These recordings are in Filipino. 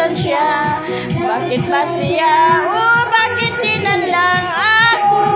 nasan siya? Bakit ba siya? Oh, bakit tinanlang ako?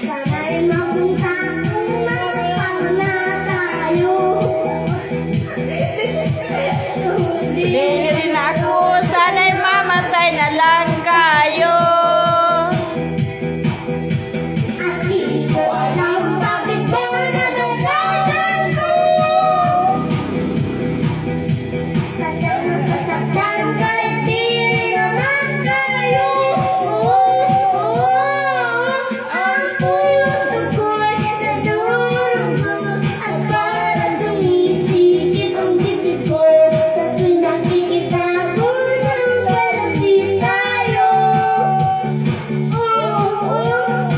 Sana'y mapunta kung magkasama na tayo. Hindi rin ako, sana'y mamatay na lang kayo. At di ko alam bakit ba nagagagan ko. Bakit nasasaktan kahit di rin naman kayo. Ang puso ko'y nadurugo at parang sumisikip ang bibig ko. Sa tuwing nakikita ko nang kalapit tayo.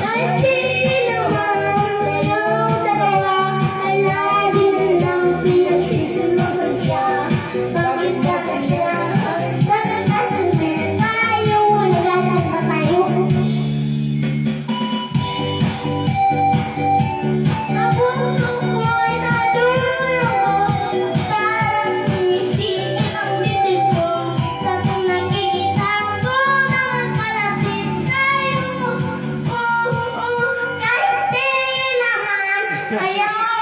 Kahit di naman tayong dalawa ay lagi na lang pinagsisimulan siya. Bakit kakasalanan? Kakakasalan tayo, nagasan pa tayo. Ang puso ko'y nadurugo at parang sumisikip ang bibig ko. Sa tuwing nakikita ko nang kalapit tayo. Kahit di naman ayaw